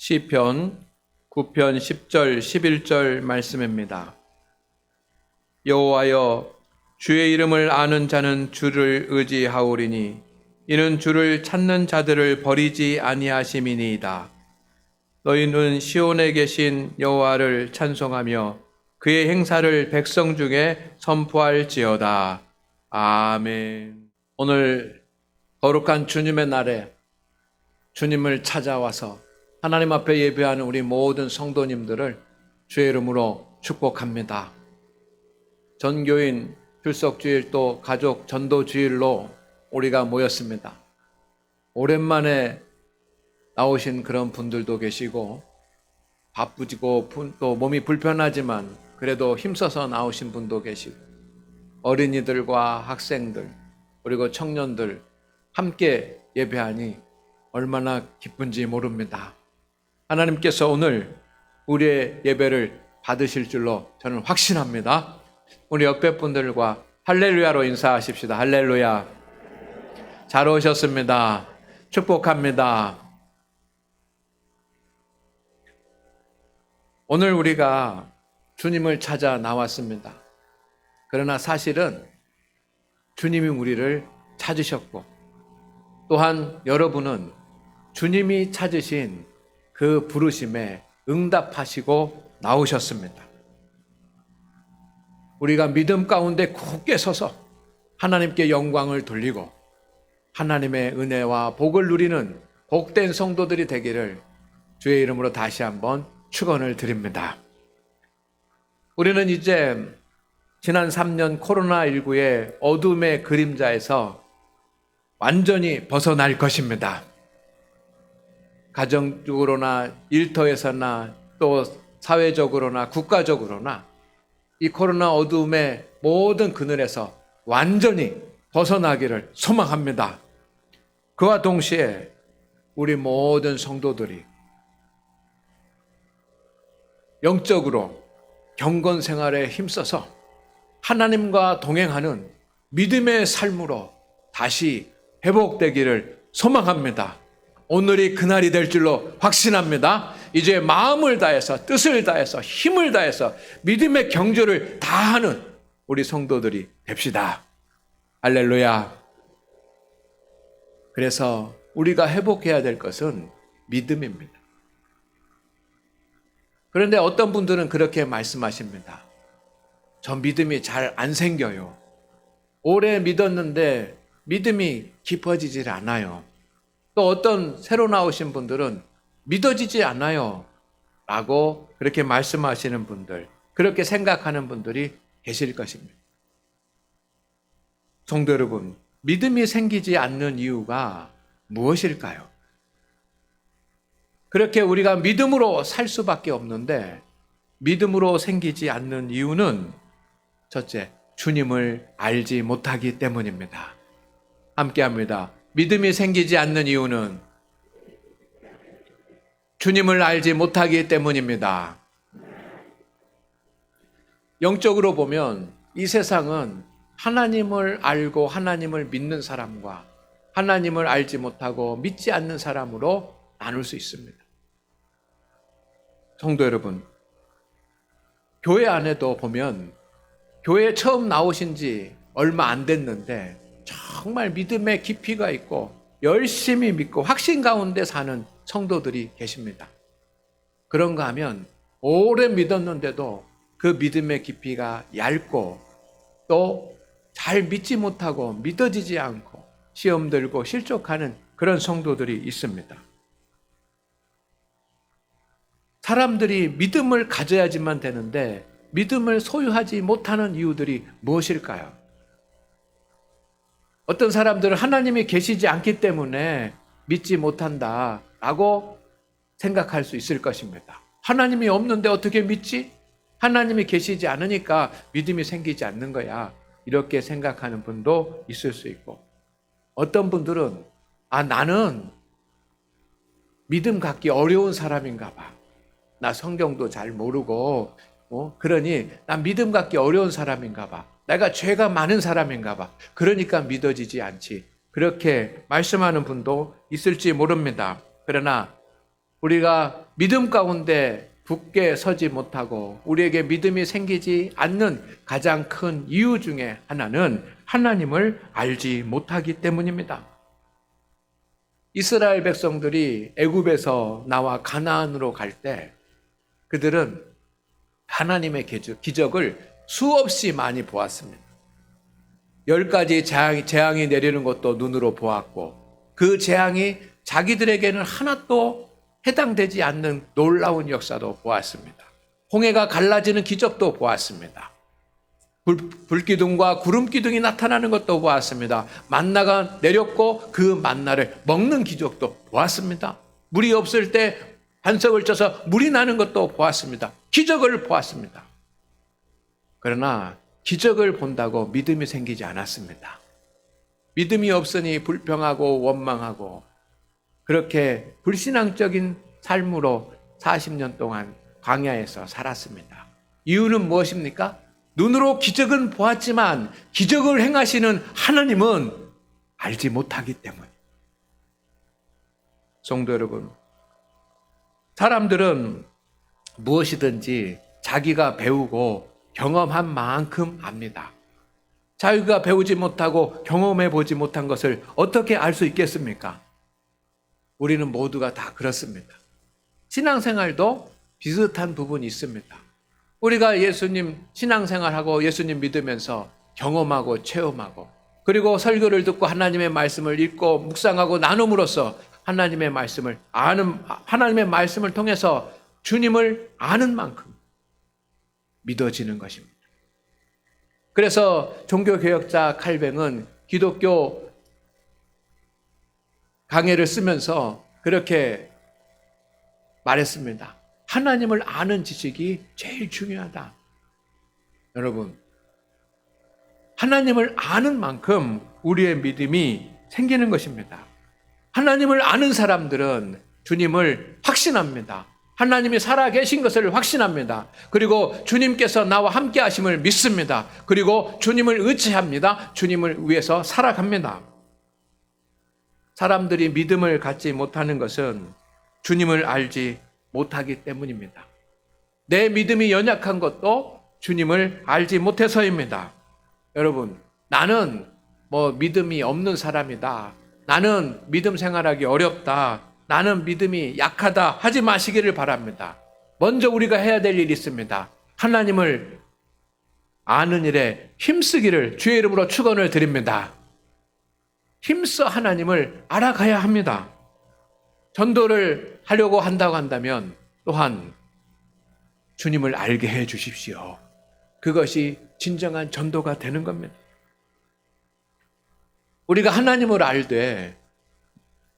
시편 9편 10절 11절 말씀입니다. 여호와여, 주의 이름을 아는 자는 주를 의지하오리니 이는 주를 찾는 자들을 버리지 아니하심이니이다. 너희는 시온에 계신 여호와를 찬송하며 그의 행사를 백성 중에 선포할지어다. 아멘. 오늘 거룩한 주님의 날에 주님을 찾아와서 하나님 앞에 예배하는 우리 모든 성도님들을 주의 이름으로 축복합니다. 전교인 출석주일 또 가족 전도주일로 우리가 모였습니다. 오랜만에 나오신 그런 분들도 계시고 바쁘지고 또 몸이 불편하지만 그래도 힘써서 나오신 분도 계시고 어린이들과 학생들 그리고 청년들 함께 예배하니 얼마나 기쁜지 모릅니다. 하나님께서 오늘 우리의 예배를 받으실 줄로 저는 확신합니다. 우리 옆에 분들과 할렐루야로 인사하십시다. 할렐루야. 잘 오셨습니다. 축복합니다. 오늘 우리가 주님을 찾아 나왔습니다. 그러나 사실은 주님이 우리를 찾으셨고 또한 여러분은 주님이 찾으신 그 부르심에 응답하시고 나오셨습니다. 우리가 믿음 가운데 굳게 서서 하나님께 영광을 돌리고 하나님의 은혜와 복을 누리는 복된 성도들이 되기를 주의 이름으로 다시 한번 축원을 드립니다. 우리는 이제 지난 3년 코로나19의 어둠의 그림자에서 완전히 벗어날 것입니다. 가정적으로나 일터에서나 또 사회적으로나 국가적으로나 이 코로나 어둠의 모든 그늘에서 완전히 벗어나기를 소망합니다. 그와 동시에 우리 모든 성도들이 영적으로 경건 생활에 힘써서 하나님과 동행하는 믿음의 삶으로 다시 회복되기를 소망합니다. 오늘이 그날이 될 줄로 확신합니다. 이제 마음을 다해서 뜻을 다해서 힘을 다해서 믿음의 경주를 다하는 우리 성도들이 됩시다. 할렐루야. 그래서 우리가 회복해야 될 것은 믿음입니다. 그런데 어떤 분들은 그렇게 말씀하십니다. 저 믿음이 잘 안 생겨요. 오래 믿었는데 믿음이 깊어지질 않아요. 또 어떤 새로 나오신 분들은 믿어지지 않아요 라고 그렇게 말씀하시는 분들, 그렇게 생각하는 분들이 계실 것입니다. 성도 여러분, 믿음이 생기지 않는 이유가 무엇일까요? 그렇게 우리가 믿음으로 살 수밖에 없는데 믿음으로 생기지 않는 이유는 첫째, 주님을 알지 못하기 때문입니다. 함께합니다. 믿음이 생기지 않는 이유는 주님을 알지 못하기 때문입니다. 영적으로 보면 이 세상은 하나님을 알고 하나님을 믿는 사람과 하나님을 알지 못하고 믿지 않는 사람으로 나눌 수 있습니다. 성도 여러분, 교회 안에도 보면 교회에 처음 나오신 지 얼마 안 됐는데 정말 믿음의 깊이가 있고 열심히 믿고 확신 가운데 사는 성도들이 계십니다. 그런가 하면 오래 믿었는데도 그 믿음의 깊이가 얇고 또 잘 믿지 못하고 믿어지지 않고 시험 들고 실족하는 그런 성도들이 있습니다. 사람들이 믿음을 가져야지만 되는데 믿음을 소유하지 못하는 이유들이 무엇일까요? 어떤 사람들은 하나님이 계시지 않기 때문에 믿지 못한다라고 생각할 수 있을 것입니다. 하나님이 없는데 어떻게 믿지? 하나님이 계시지 않으니까 믿음이 생기지 않는 거야. 이렇게 생각하는 분도 있을 수 있고, 어떤 분들은 나는 믿음 갖기 어려운 사람인가 봐. 나 성경도 잘 모르고 그러니 난 믿음 갖기 어려운 사람인가 봐. 내가 죄가 많은 사람인가 봐. 그러니까 믿어지지 않지. 그렇게 말씀하는 분도 있을지 모릅니다. 그러나 우리가 믿음 가운데 굳게 서지 못하고 우리에게 믿음이 생기지 않는 가장 큰 이유 중에 하나는 하나님을 알지 못하기 때문입니다. 이스라엘 백성들이 애굽에서 나와 가나안으로 갈 때 그들은 하나님의 기적을 수없이 많이 보았습니다. 10가지 재앙이 내리는 것도 눈으로 보았고 그 재앙이 자기들에게는 하나도 해당되지 않는 놀라운 역사도 보았습니다. 홍해가 갈라지는 기적도 보았습니다. 불기둥과 구름기둥이 나타나는 것도 보았습니다. 만나가 내렸고 그 만나를 먹는 기적도 보았습니다. 물이 없을 때 반석을 쳐서 물이 나는 것도 보았습니다. 기적을 보았습니다. 그러나 기적을 본다고 믿음이 생기지 않았습니다. 믿음이 없으니 불평하고 원망하고 그렇게 불신앙적인 삶으로 40년 동안 광야에서 살았습니다. 이유는 무엇입니까? 눈으로 기적은 보았지만 기적을 행하시는 하나님은 알지 못하기 때문. 성도 여러분, 사람들은 무엇이든지 자기가 배우고 경험한 만큼 압니다. 자기가 배우지 못하고 경험해 보지 못한 것을 어떻게 알 수 있겠습니까? 우리는 모두가 다 그렇습니다. 신앙생활도 비슷한 부분이 있습니다. 우리가 예수님 신앙생활하고 예수님 믿으면서 경험하고 체험하고 그리고 설교를 듣고 하나님의 말씀을 읽고 묵상하고 나눔으로써 하나님의 말씀을 통해서 주님을 아는 만큼 믿어지는 것입니다. 그래서 종교개혁자 칼뱅은 기독교 강해를 쓰면서 그렇게 말했습니다. 하나님을 아는 지식이 제일 중요하다. 여러분, 하나님을 아는 만큼 우리의 믿음이 생기는 것입니다. 하나님을 아는 사람들은 주님을 확신합니다. 하나님이 살아계신 것을 확신합니다. 그리고 주님께서 나와 함께 하심을 믿습니다. 그리고 주님을 의지합니다. 주님을 위해서 살아갑니다. 사람들이 믿음을 갖지 못하는 것은 주님을 알지 못하기 때문입니다. 내 믿음이 연약한 것도 주님을 알지 못해서입니다. 여러분, 나는 믿음이 없는 사람이다. 나는 믿음 생활하기 어렵다. 나는 믿음이 약하다 하지 마시기를 바랍니다. 먼저 우리가 해야 될 일이 있습니다. 하나님을 아는 일에 힘쓰기를 주의 이름으로 축원을 드립니다. 힘써 하나님을 알아가야 합니다. 전도를 하려고 한다고 한다면 또한 주님을 알게 해 주십시오. 그것이 진정한 전도가 되는 겁니다. 우리가 하나님을 알되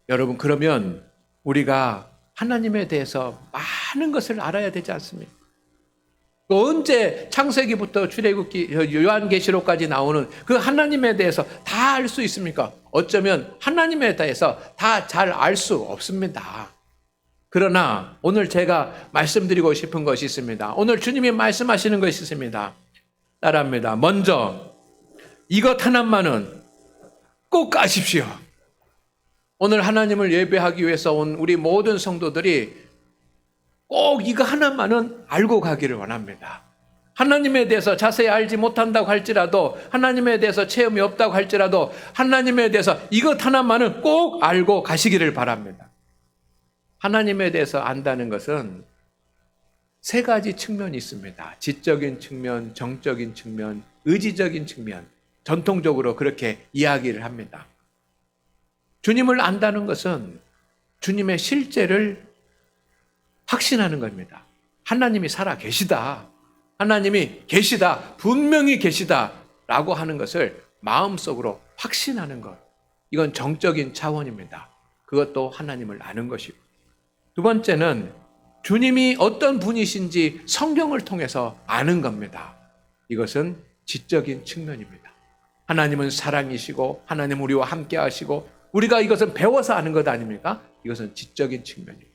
여러분 그러면 우리가 하나님에 대해서 많은 것을 알아야 되지 않습니까? 언제 창세기부터 출애굽기, 요한계시록까지 나오는 그 하나님에 대해서 다 알 수 있습니까? 어쩌면 하나님에 대해서 다 잘 알 수 없습니다. 그러나 오늘 제가 말씀드리고 싶은 것이 있습니다. 오늘 주님이 말씀하시는 것이 있습니다. 따라합니다. 먼저 이것 하나만은 꼭 아십시오. 오늘 하나님을 예배하기 위해서 온 우리 모든 성도들이 꼭 이거 하나만은 알고 가기를 원합니다. 하나님에 대해서 자세히 알지 못한다고 할지라도 하나님에 대해서 체험이 없다고 할지라도 하나님에 대해서 이것 하나만은 꼭 알고 가시기를 바랍니다. 하나님에 대해서 안다는 것은 세 가지 측면이 있습니다. 지적인 측면, 정적인 측면, 의지적인 측면. 전통적으로 그렇게 이야기를 합니다. 주님을 안다는 것은 주님의 실제를 확신하는 겁니다. 하나님이 살아 계시다. 하나님이 계시다. 분명히 계시다라고 하는 것을 마음속으로 확신하는 것. 이건 정적인 차원입니다. 그것도 하나님을 아는 것이고. 두 번째는 주님이 어떤 분이신지 성경을 통해서 아는 겁니다. 이것은 지적인 측면입니다. 하나님은 사랑이시고 하나님 우리와 함께 하시고 우리가 이것은 배워서 아는 것 아닙니까? 이것은 지적인 측면입니다.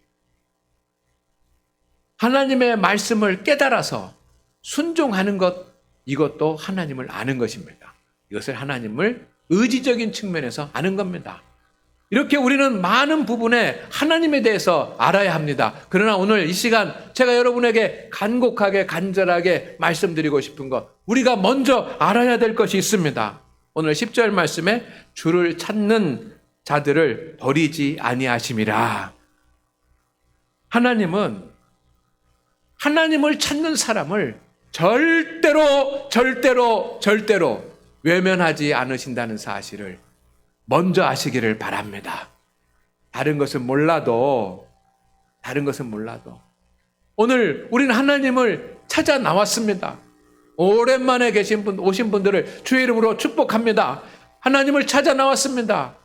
하나님의 말씀을 깨달아서 순종하는 것, 이것도 하나님을 아는 것입니다. 이것을 하나님을 의지적인 측면에서 아는 겁니다. 이렇게 우리는 많은 부분에 하나님에 대해서 알아야 합니다. 그러나 오늘 이 시간 제가 여러분에게 간곡하게 간절하게 말씀드리고 싶은 것, 우리가 먼저 알아야 될 것이 있습니다. 오늘 10절 말씀에 주를 찾는 자들을 버리지 아니하심이라. 하나님은 하나님을 찾는 사람을 절대로 외면하지 않으신다는 사실을 먼저 아시기를 바랍니다. 다른 것은 몰라도 오늘 우리는 하나님을 찾아 나왔습니다. 오랜만에 오신 분들을 주의 이름으로 축복합니다. 하나님을 찾아 나왔습니다.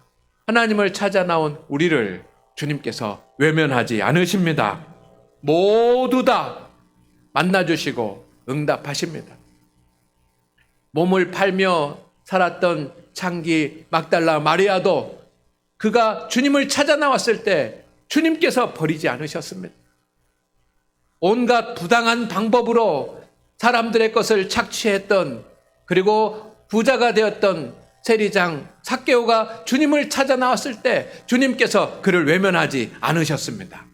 하나님을 찾아 나온 우리를 주님께서 외면하지 않으십니다. 모두 다 만나주시고 응답하십니다. 몸을 팔며 살았던 창기 막달라 마리아도 그가 주님을 찾아 나왔을 때 주님께서 버리지 않으셨습니다. 온갖 부당한 방법으로 사람들의 것을 착취했던, 그리고 부자가 되었던 세리장 삭개오가 주님을 찾아 나왔을 때 주님께서 그를 외면하지 않으셨습니다.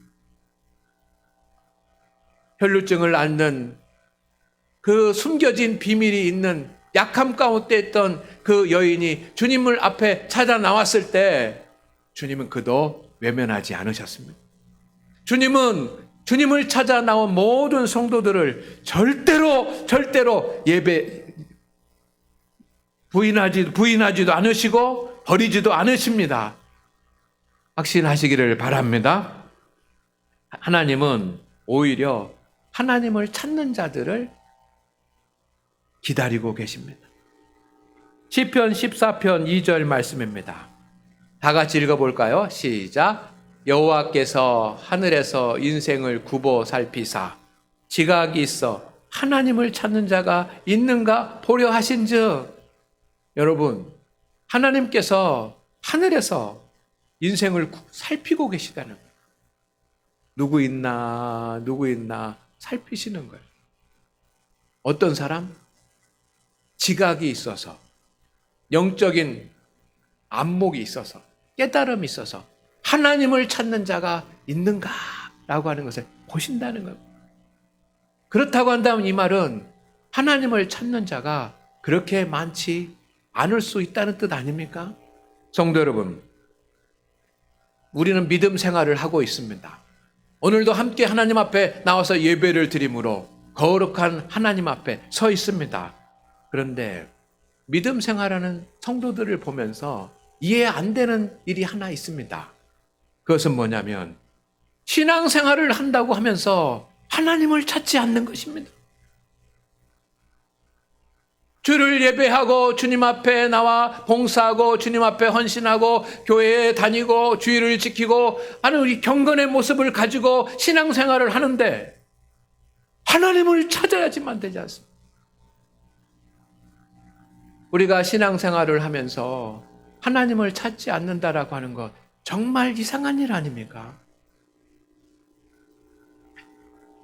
혈루증을 앓는, 그 숨겨진 비밀이 있는 약함 가운데 있던 그 여인이 주님을 앞에 찾아 나왔을 때 주님은 그도 외면하지 않으셨습니다. 주님은 주님을 찾아 나온 모든 성도들을 절대로 부인하지도 않으시고 버리지도 않으십니다. 확신하시기를 바랍니다. 하나님은 오히려 하나님을 찾는 자들을 기다리고 계십니다. 시편 14편 2절 말씀입니다. 다 같이 읽어볼까요? 시작. 여호와께서 하늘에서 인생을 굽어 살피사 지각이 있어 하나님을 찾는 자가 있는가 보려 하신즉. 여러분, 하나님께서 하늘에서 인생을 살피고 계시다는 거예요. 누구 있나 살피시는 거예요. 어떤 사람? 지각이 있어서, 영적인 안목이 있어서, 깨달음이 있어서 하나님을 찾는 자가 있는가라고 하는 것을 보신다는 겁니다. 그렇다고 한다면 이 말은 하나님을 찾는 자가 그렇게 많지 않을 수 있다는 뜻 아닙니까? 성도 여러분, 우리는 믿음 생활을 하고 있습니다. 오늘도 함께 하나님 앞에 나와서 예배를 드림으로 거룩한 하나님 앞에 서 있습니다. 그런데 믿음 생활하는 성도들을 보면서 이해 안 되는 일이 하나 있습니다. 그것은 뭐냐면 신앙생활을 한다고 하면서 하나님을 찾지 않는 것입니다. 주를 예배하고 주님 앞에 나와 봉사하고 주님 앞에 헌신하고 교회에 다니고 주의를 지키고 하는 우리 경건의 모습을 가지고 신앙생활을 하는데 하나님을 찾아야지만 되지 않습니까? 우리가 신앙생활을 하면서 하나님을 찾지 않는다라고 하는 것 정말 이상한 일 아닙니까?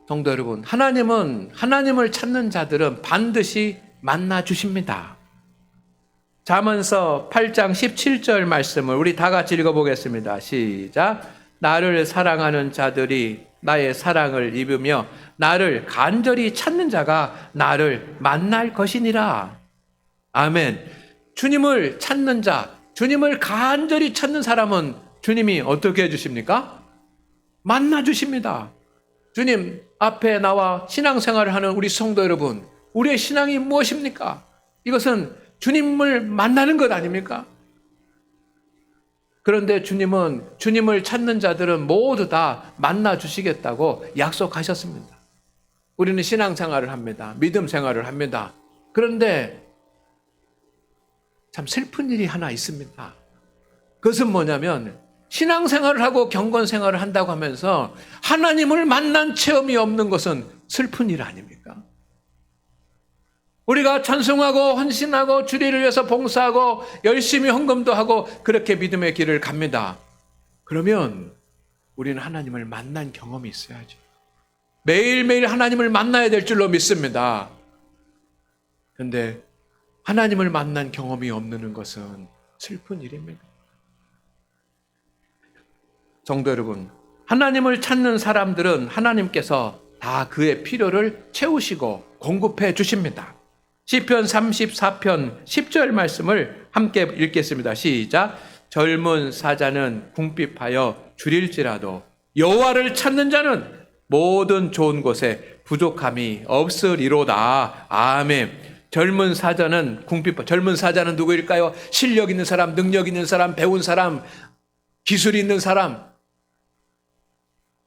성도 여러분, 하나님을 찾는 자들은 반드시 만나 주십니다. 잠언서 8장 17절 말씀을 우리 다 같이 읽어보겠습니다. 시작. 나를 사랑하는 자들이 나의 사랑을 입으며 나를 간절히 찾는 자가 나를 만날 것이니라. 아멘. 주님을 찾는 자, 주님을 간절히 찾는 사람은 주님이 어떻게 해주십니까? 만나 주십니다. 주님 앞에 나와 신앙생활을 하는 우리 성도 여러분, 우리의 신앙이 무엇입니까? 이것은 주님을 만나는 것 아닙니까? 그런데 주님은 주님을 찾는 자들은 모두 다 만나 주시겠다고 약속하셨습니다. 우리는 신앙생활을 합니다. 믿음 생활을 합니다. 그런데 참 슬픈 일이 하나 있습니다. 그것은 뭐냐면 신앙생활을 하고 경건생활을 한다고 하면서 하나님을 만난 체험이 없는 것은 슬픈 일 아닙니까? 우리가 찬송하고 헌신하고 주리를 위해서 봉사하고 열심히 헌금도 하고 그렇게 믿음의 길을 갑니다. 그러면 우리는 하나님을 만난 경험이 있어야죠. 매일매일 하나님을 만나야 될 줄로 믿습니다. 그런데 하나님을 만난 경험이 없는 것은 슬픈 일입니다. 성도 여러분, 하나님을 찾는 사람들은 하나님께서 다 그의 필요를 채우시고 공급해 주십니다. 시편 34편 10절 말씀을 함께 읽겠습니다. 시작. 젊은 사자는 궁핍하여 줄일지라도 여호와를 찾는 자는 모든 좋은 곳에 부족함이 없으리로다. 아멘. 젊은 사자는 젊은 사자는 누구일까요? 실력 있는 사람, 능력 있는 사람, 배운 사람, 기술 있는 사람,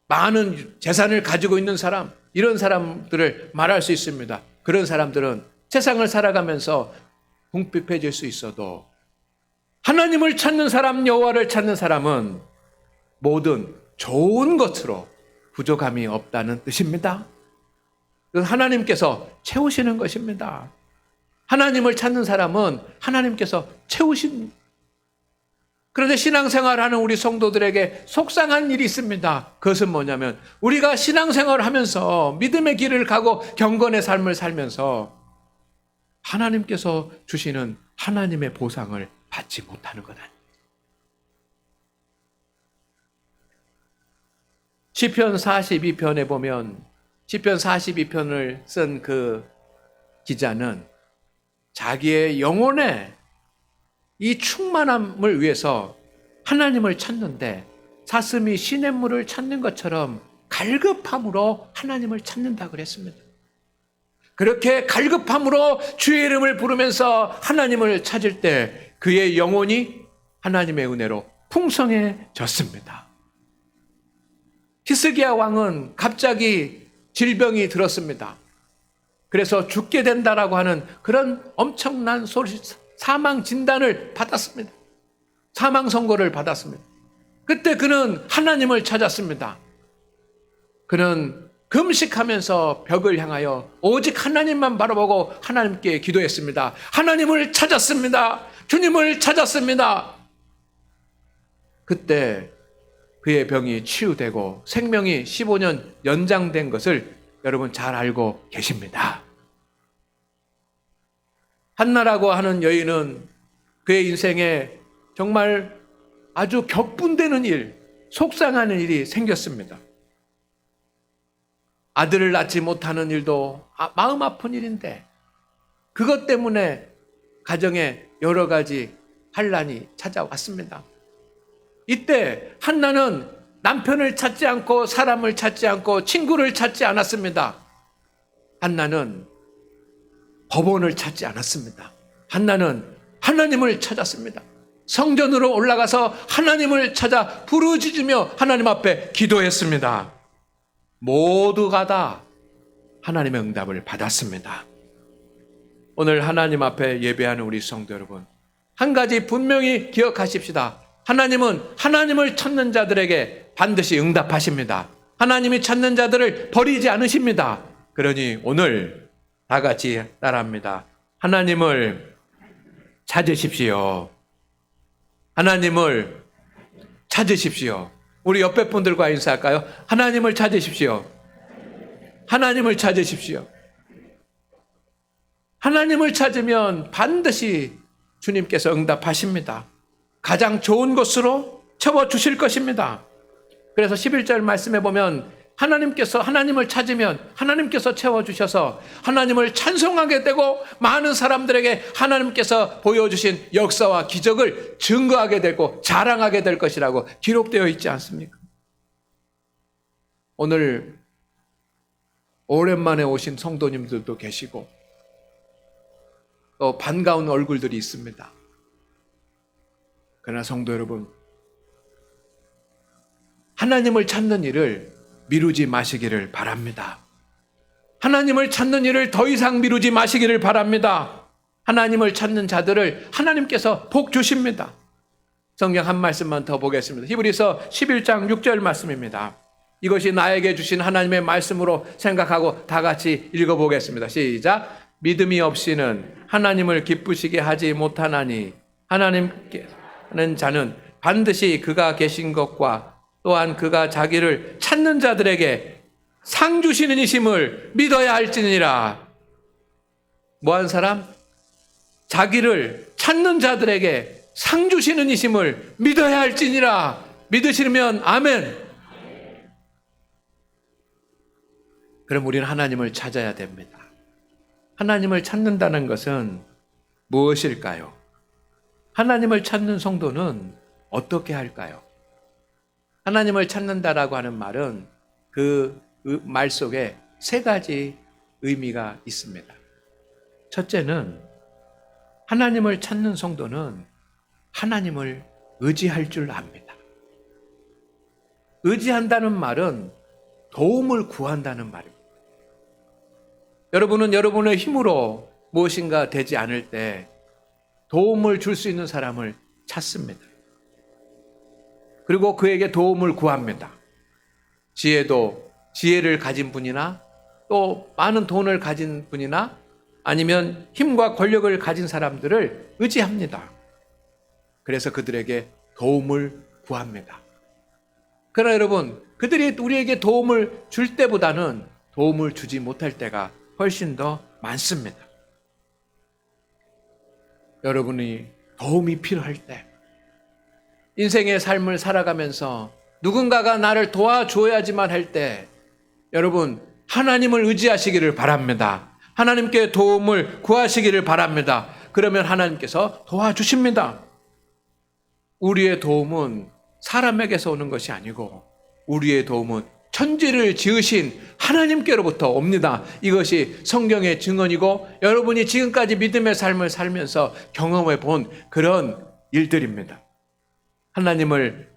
많은 재산을 가지고 있는 사람, 이런 사람들을 말할 수 있습니다. 그런 사람들은 세상을 살아가면서 궁핍해질 수 있어도 하나님을 찾는 사람, 여호와를 찾는 사람은 모든 좋은 것으로 부족함이 없다는 뜻입니다. 하나님께서 채우시는 것입니다. 하나님을 찾는 사람은 하나님께서 채우신. 그런데 신앙생활하는 우리 성도들에게 속상한 일이 있습니다. 그것은 뭐냐면 우리가 신앙생활을 하면서 믿음의 길을 가고 경건의 삶을 살면서 하나님께서 주시는 하나님의 보상을 받지 못하는 것 아닙니다. 시편 42편에 보면 시편 42편을 쓴 그 기자는 자기의 영혼의 이 충만함을 위해서 하나님을 찾는데 사슴이 시냇물을 찾는 것처럼 갈급함으로 하나님을 찾는다 그랬습니다. 그렇게 갈급함으로 주의 이름을 부르면서 하나님을 찾을 때 그의 영혼이 하나님의 은혜로 풍성해졌습니다. 히스기야 왕은 갑자기 질병이 들었습니다. 그래서 죽게 된다라고 하는 그런 엄청난 사망 진단을 받았습니다. 사망 선고를 받았습니다. 그때 그는 하나님을 찾았습니다. 그는 금식하면서 벽을 향하여 오직 하나님만 바라보고 하나님께 기도했습니다. 하나님을 찾았습니다. 주님을 찾았습니다. 그때 그의 병이 치유되고 생명이 15년 연장된 것을 여러분 잘 알고 계십니다. 한나라고 하는 여인은 그의 인생에 정말 아주 격분되는 일, 속상하는 일이 생겼습니다. 아들을 낳지 못하는 일도 마음 아픈 일인데 그것 때문에 가정에 여러 가지 환난이 찾아왔습니다. 이때 한나는 남편을 찾지 않고 사람을 찾지 않고 친구를 찾지 않았습니다. 한나는 법원을 찾지 않았습니다. 한나는 하나님을 찾았습니다. 성전으로 올라가서 하나님을 찾아 부르짖으며 하나님 앞에 기도했습니다. 모두가 다 하나님의 응답을 받았습니다. 오늘 하나님 앞에 예배하는 우리 성도 여러분, 한 가지 분명히 기억하십시다. 하나님은 하나님을 찾는 자들에게 반드시 응답하십니다. 하나님이 찾는 자들을 버리지 않으십니다. 그러니 오늘 다 같이 따라합니다. 하나님을 찾으십시오. 하나님을 찾으십시오. 우리 옆에 분들과 인사할까요? 하나님을 찾으십시오. 하나님을 찾으십시오. 하나님을 찾으면 반드시 주님께서 응답하십니다. 가장 좋은 것으로 채워주실 것입니다. 그래서 11절 말씀에 보면 하나님께서 하나님을 찾으면 하나님께서 채워주셔서 하나님을 찬송하게 되고 많은 사람들에게 하나님께서 보여주신 역사와 기적을 증거하게 되고 자랑하게 될 것이라고 기록되어 있지 않습니까? 오늘 오랜만에 오신 성도님들도 계시고 또 반가운 얼굴들이 있습니다. 그러나 성도 여러분, 하나님을 찾는 일을 미루지 마시기를 바랍니다. 하나님을 찾는 일을 더 이상 미루지 마시기를 바랍니다. 하나님을 찾는 자들을 하나님께서 복 주십니다. 성경 한 말씀만 더 보겠습니다. 히브리서 11장 6절 말씀입니다. 이것이 나에게 주신 하나님의 말씀으로 생각하고 다 같이 읽어보겠습니다. 시작. 믿음이 없이는 하나님을 기쁘시게 하지 못하나니 하나님께 하는 자는 반드시 그가 계신 것과 또한 그가 자기를 찾는 자들에게 상 주시는 이심을 믿어야 할지니라. 뭐한 사람? 자기를 찾는 자들에게 상 주시는 이심을 믿어야 할지니라. 믿으시면 아멘. 그럼 우리는 하나님을 찾아야 됩니다. 하나님을 찾는다는 것은 무엇일까요? 하나님을 찾는 성도는 어떻게 할까요? 하나님을 찾는다라고 하는 말은 그 말 속에 세 가지 의미가 있습니다. 첫째는 하나님을 찾는 성도는 하나님을 의지할 줄 압니다. 의지한다는 말은 도움을 구한다는 말입니다. 여러분은 여러분의 힘으로 무엇인가 되지 않을 때 도움을 줄 수 있는 사람을 찾습니다. 그리고 그에게 도움을 구합니다. 지혜를 가진 분이나 또 많은 돈을 가진 분이나 아니면 힘과 권력을 가진 사람들을 의지합니다. 그래서 그들에게 도움을 구합니다. 그러나 여러분, 그들이 우리에게 도움을 줄 때보다는 도움을 주지 못할 때가 훨씬 더 많습니다. 여러분이 도움이 필요할 때, 인생의 삶을 살아가면서 누군가가 나를 도와줘야지만 할 때, 여러분, 하나님을 의지하시기를 바랍니다. 하나님께 도움을 구하시기를 바랍니다. 그러면 하나님께서 도와주십니다. 우리의 도움은 사람에게서 오는 것이 아니고 우리의 도움은 천지를 지으신 하나님께로부터 옵니다. 이것이 성경의 증언이고 여러분이 지금까지 믿음의 삶을 살면서 경험해 본 그런 일들입니다. 하나님을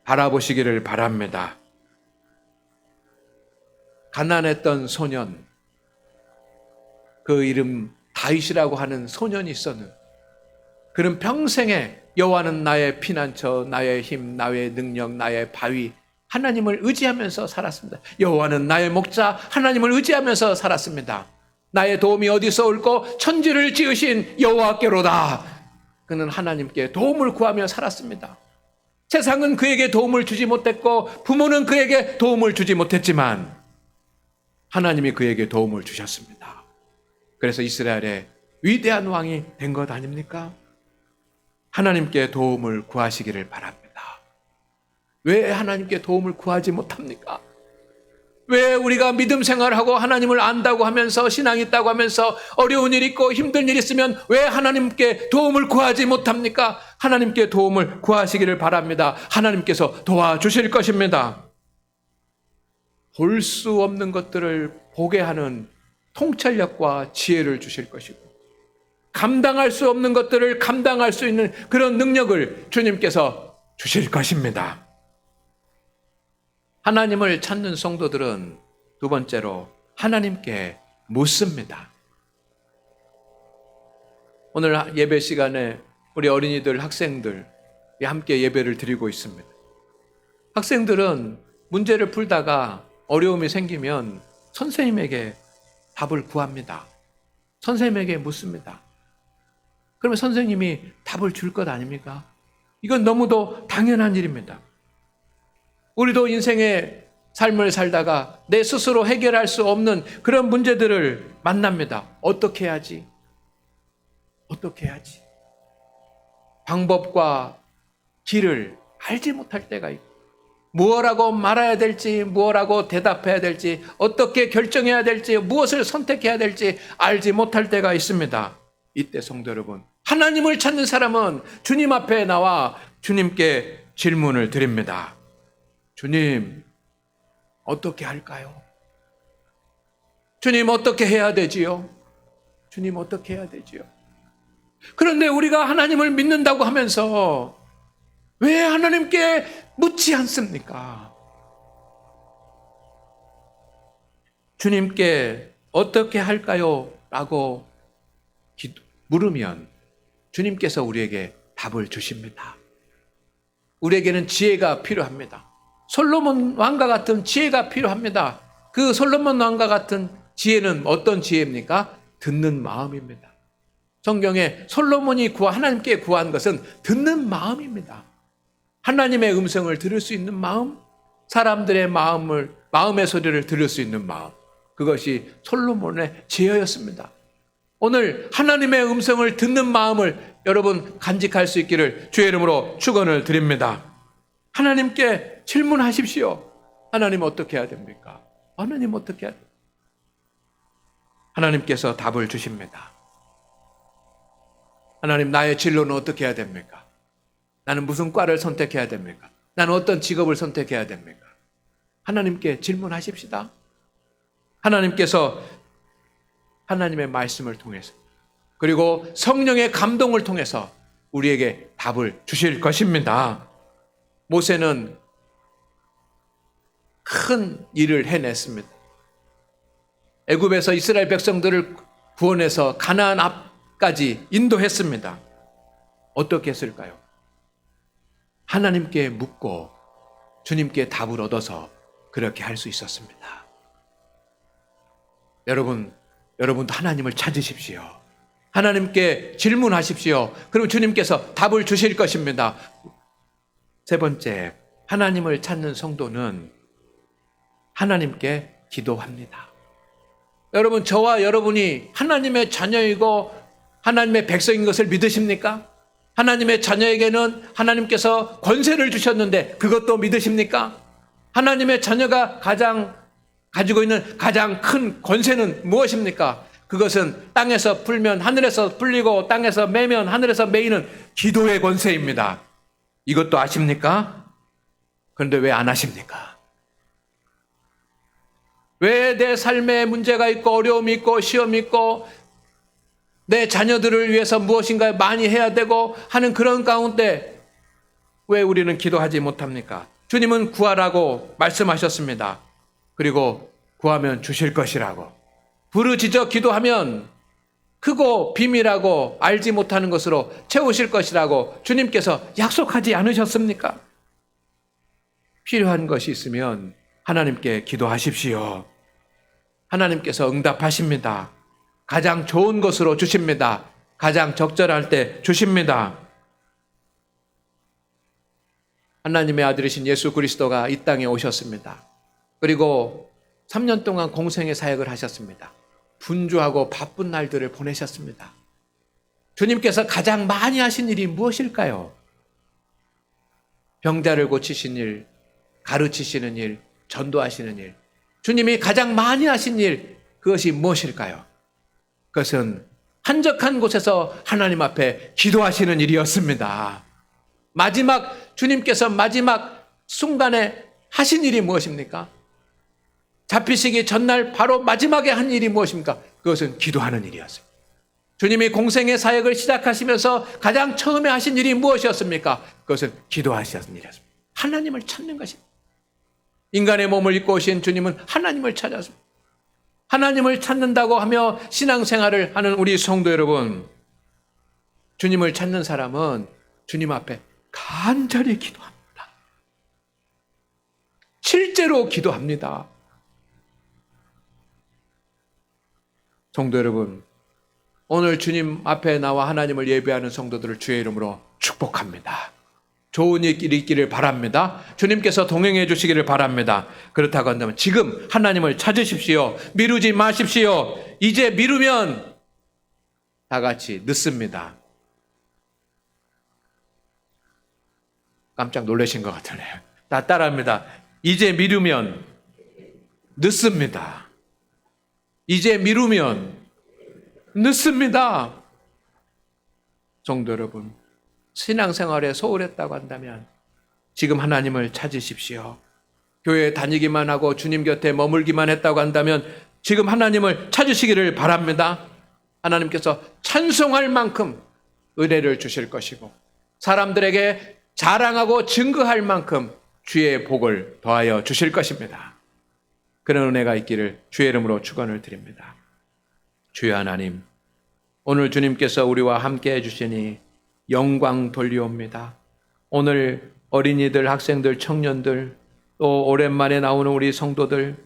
바라보시기를 바랍니다. 가난했던 소년, 그 이름 다윗이라고 하는 소년이 있었는, 그는 평생에 여호와는 나의 피난처, 나의 힘, 나의 능력, 나의 바위, 하나님을 의지하면서 살았습니다. 여호와는 나의 목자, 하나님을 의지하면서 살았습니다. 나의 도움이 어디서 올고 천지를 지으신 여호와께로다. 그는 하나님께 도움을 구하며 살았습니다. 세상은 그에게 도움을 주지 못했고 부모는 그에게 도움을 주지 못했지만 하나님이 그에게 도움을 주셨습니다. 그래서 이스라엘의 위대한 왕이 된 것 아닙니까? 하나님께 도움을 구하시기를 바랍니다. 왜 하나님께 도움을 구하지 못합니까? 왜 우리가 믿음 생활하고 하나님을 안다고 하면서 신앙이 있다고 하면서 어려운 일 있고 힘든 일 있으면 왜 하나님께 도움을 구하지 못합니까? 하나님께 도움을 구하시기를 바랍니다. 하나님께서 도와주실 것입니다. 볼 수 없는 것들을 보게 하는 통찰력과 지혜를 주실 것이고 감당할 수 없는 것들을 감당할 수 있는 그런 능력을 주님께서 주실 것입니다. 하나님을 찾는 성도들은 두 번째로 하나님께 묻습니다. 오늘 예배 시간에 우리 어린이들, 학생들이 함께 예배를 드리고 있습니다. 학생들은 문제를 풀다가 어려움이 생기면 선생님에게 답을 구합니다. 선생님에게 묻습니다. 그러면 선생님이 답을 줄 것 아닙니까? 이건 너무도 당연한 일입니다. 우리도 인생의 삶을 살다가 내 스스로 해결할 수 없는 그런 문제들을 만납니다. 어떻게 해야지? 어떻게 해야지? 방법과 길을 알지 못할 때가 있고 무엇라고 말해야 될지, 무엇라고 대답해야 될지, 어떻게 결정해야 될지, 무엇을 선택해야 될지 알지 못할 때가 있습니다. 이때 성도 여러분, 하나님을 찾는 사람은 주님 앞에 나와 주님께 질문을 드립니다. 주님, 어떻게 할까요? 주님, 어떻게 해야 되지요? 주님, 어떻게 해야 되지요? 그런데 우리가 하나님을 믿는다고 하면서 왜 하나님께 묻지 않습니까? 주님께 어떻게 할까요? 라고 물으면 주님께서 우리에게 답을 주십니다. 우리에게는 지혜가 필요합니다. 솔로몬 왕과 같은 지혜가 필요합니다. 그 솔로몬 왕과 같은 지혜는 어떤 지혜입니까? 듣는 마음입니다. 성경에 솔로몬이 하나님께 구한 것은 듣는 마음입니다. 하나님의 음성을 들을 수 있는 마음, 사람들의 마음의 소리를 들을 수 있는 마음, 그것이 솔로몬의 지혜였습니다. 오늘 하나님의 음성을 듣는 마음을 여러분 간직할 수 있기를 주의 이름으로 축원을 드립니다. 하나님께 질문하십시오. 하나님 어떻게 해야 됩니까? 하나님 어떻게 해야 됩니까? 하나님께서 답을 주십니다. 하나님, 나의 진로는 어떻게 해야 됩니까? 나는 무슨 과를 선택해야 됩니까? 나는 어떤 직업을 선택해야 됩니까? 하나님께 질문하십시다. 하나님께서 하나님의 말씀을 통해서 그리고 성령의 감동을 통해서 우리에게 답을 주실 것입니다. 모세는 큰 일을 해냈습니다. 애굽에서 이스라엘 백성들을 구원해서 가나안 앞까지 인도했습니다. 어떻게 했을까요? 하나님께 묻고 주님께 답을 얻어서 그렇게 할 수 있었습니다. 여러분도 하나님을 찾으십시오. 하나님께 질문하십시오. 그럼 주님께서 답을 주실 것입니다. 세 번째, 하나님을 찾는 성도는 하나님께 기도합니다. 여러분, 저와 여러분이 하나님의 자녀이고 하나님의 백성인 것을 믿으십니까? 하나님의 자녀에게는 하나님께서 권세를 주셨는데 그것도 믿으십니까? 하나님의 자녀가 가지고 있는 가장 큰 권세는 무엇입니까? 그것은 땅에서 풀면 하늘에서 풀리고 땅에서 매면 하늘에서 매이는 기도의 권세입니다. 이것도 아십니까? 그런데 왜 안 하십니까? 왜 내 삶에 문제가 있고 어려움이 있고 시험이 있고 내 자녀들을 위해서 무엇인가 많이 해야 되고 하는 그런 가운데 왜 우리는 기도하지 못합니까? 주님은 구하라고 말씀하셨습니다. 그리고 구하면 주실 것이라고. 부르짖어 기도하면 크고 비밀하고 알지 못하는 것으로 채우실 것이라고 주님께서 약속하지 않으셨습니까? 필요한 것이 있으면 하나님께 기도하십시오. 하나님께서 응답하십니다. 가장 좋은 것으로 주십니다. 가장 적절할 때 주십니다. 하나님의 아들이신 예수 그리스도가 이 땅에 오셨습니다. 그리고 3년 동안 공생의 사역을 하셨습니다. 분주하고 바쁜 날들을 보내셨습니다. 주님께서 가장 많이 하신 일이 무엇일까요? 병자를 고치신 일, 가르치시는 일, 전도하시는 일. 주님이 가장 많이 하신 일, 그것이 무엇일까요? 그것은 한적한 곳에서 하나님 앞에 기도하시는 일이었습니다. 주님께서 마지막 순간에 하신 일이 무엇입니까? 잡히시기 전날 바로 마지막에 한 일이 무엇입니까? 그것은 기도하는 일이었습니다. 주님이 공생의 사역을 시작하시면서 가장 처음에 하신 일이 무엇이었습니까? 그것은 기도하시는 일이었습니다. 하나님을 찾는 것입니다. 인간의 몸을 입고 오신 주님은 하나님을 찾았습니다. 하나님을 찾는다고 하며 신앙생활을 하는 우리 성도 여러분, 주님을 찾는 사람은 주님 앞에 간절히 기도합니다. 실제로 기도합니다. 성도 여러분, 오늘 주님 앞에 나와 하나님을 예배하는 성도들을 주의 이름으로 축복합니다. 좋은 일 있기를 바랍니다. 주님께서 동행해 주시기를 바랍니다. 그렇다고 한다면 지금 하나님을 찾으십시오. 미루지 마십시오. 이제 미루면 다 같이 늦습니다. 깜짝 놀라신 것 같으네요. 다 따라합니다. 이제 미루면 늦습니다. 이제 미루면 늦습니다. 성도 여러분, 신앙생활에 소홀했다고 한다면 지금 하나님을 찾으십시오. 교회에 다니기만 하고 주님 곁에 머물기만 했다고 한다면 지금 하나님을 찾으시기를 바랍니다. 하나님께서 찬송할 만큼 은혜를 주실 것이고 사람들에게 자랑하고 증거할 만큼 주의 복을 더하여 주실 것입니다. 그런 은혜가 있기를 주의 이름으로 축원을 드립니다. 주여 하나님, 오늘 주님께서 우리와 함께 해주시니 영광 돌리옵니다. 오늘 어린이들, 학생들, 청년들, 또 오랜만에 나오는 우리 성도들,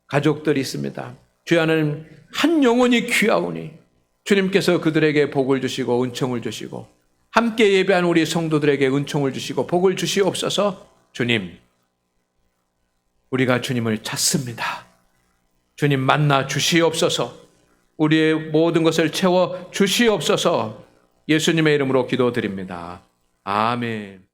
가족들이 있습니다. 주여 하나님, 한 영혼이 귀하오니 주님께서 그들에게 복을 주시고 은총을 주시고 함께 예배한 우리 성도들에게 은총을 주시고 복을 주시옵소서. 주님, 우리가 주님을 찾습니다. 주님 만나 주시옵소서. 우리의 모든 것을 채워 주시옵소서. 예수님의 이름으로 기도드립니다. 아멘.